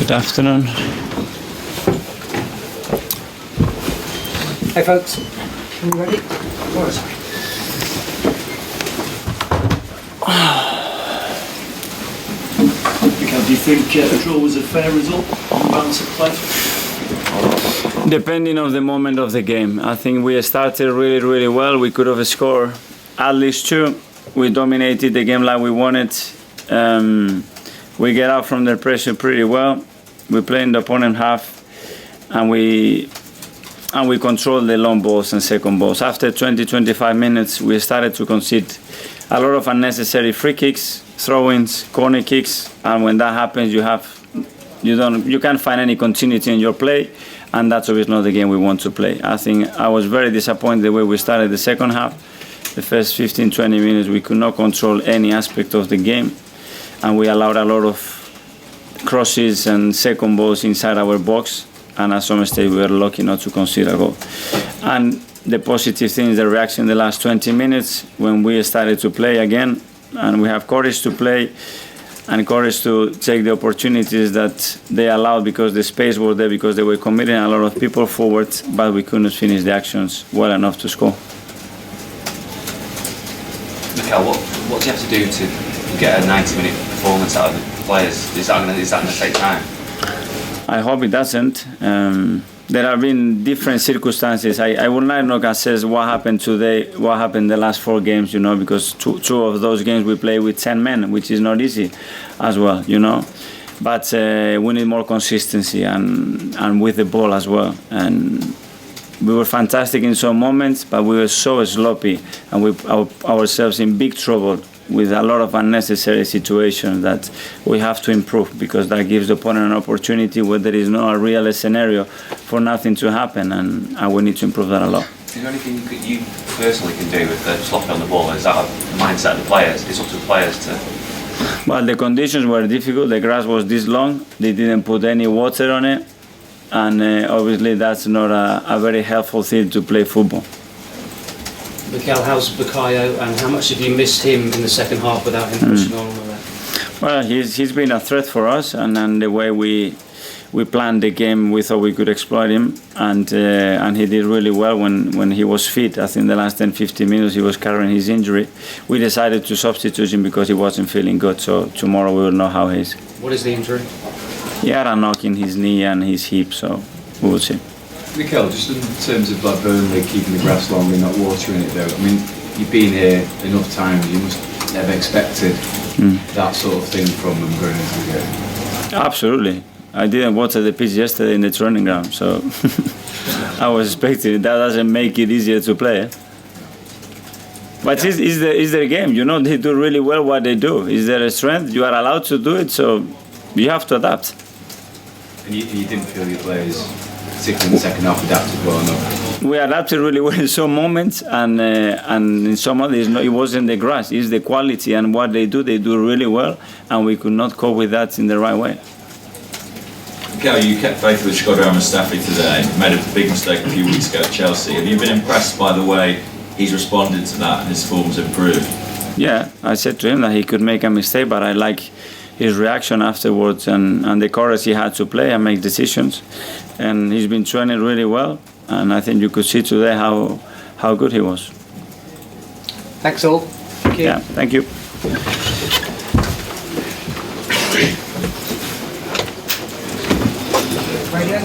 Good afternoon. Hey folks, are you ready? Oh, sorry. Mikel, do you think a draw was a fair result on the balance of play? Depending on the moment of the game. I think we started really well. We could have scored at least 2. We dominated the game like we wanted. We get out from their pressure pretty well. We play in the opponent half, and we control the long balls and second balls. After 20-25 minutes, we started to concede a lot of unnecessary free kicks, throw-ins, corner kicks, and when that happens, you can't find any continuity in your play, and that's obviously not the game we want to play. I think I was very disappointed the way we started the second half. The first 15-20 minutes, we could not control any aspect of the game, and we allowed a lot of crosses and second balls inside our box, and at some stage we were lucky not to concede a goal. And the positive thing is the reaction in the last 20 minutes when we started to play again, and we have courage to play and courage to take the opportunities that they allowed because the space was there, because they were committing a lot of people forward, but we couldn't finish the actions well enough to score. Mikel, what do you have to do to get a 90-minute performance out of the players? Is that going to take time? I hope it doesn't. There have been different circumstances. I would not assess what happened today, what happened the last 4 games, because two of those games we play with 10 men, which is not easy as well, But we need more consistency and with the ball as well. And we were fantastic in some moments, but we were so sloppy, and we ourselves in big trouble with a lot of unnecessary situations that we have to improve, because that gives the opponent an opportunity where there is no real scenario for nothing to happen, and we need to improve that a lot. Is there anything you personally can do with the sloppy on the ball? Is that a mindset of the players? It's up to the players to... Well, the conditions were difficult. The grass was this long. They didn't put any water on it, and obviously that's not a very helpful thing to play football. Mikel, how's Bukayo, and how much have you missed him in the second half without him pushing on? Well, he's been a threat for us, and the way we planned the game, we thought we could exploit him, and he did really well when he was fit. I think the last 10-15 minutes he was carrying his injury. We decided to substitute him because he wasn't feeling good, so tomorrow we will know how he is. What is the injury? He had a knock in his knee and his hip, so we will see. Mikel, just in terms of Burnley keeping the grass long and not watering it though, I mean, you've been here enough times, you must have expected that sort of thing from them going into the game. Absolutely. I didn't water the pitch yesterday in the training ground, so I was expecting it. That doesn't make it easier to play. But it's their game, they do really well what they do. It's their strength, you are allowed to do it, so you have to adapt. And you didn't feel your players, particularly in the second half, adapted well enough? We adapted really well in some moments, and in some others it wasn't the grass, it's the quality, and what they do really well, and we could not cope with that in the right way. Mikel, you kept faith with Shkodran Mustafi today, made a big mistake a few weeks ago at Chelsea. Have you been impressed by the way he's responded to that and his form's improved? Yeah, I said to him that he could make a mistake, but I like his reaction afterwards and the courage he had to play and make decisions. And he's been training really well, and I think you could see today how good he was. Thanks all. Thank you. Yeah, thank you. Radio.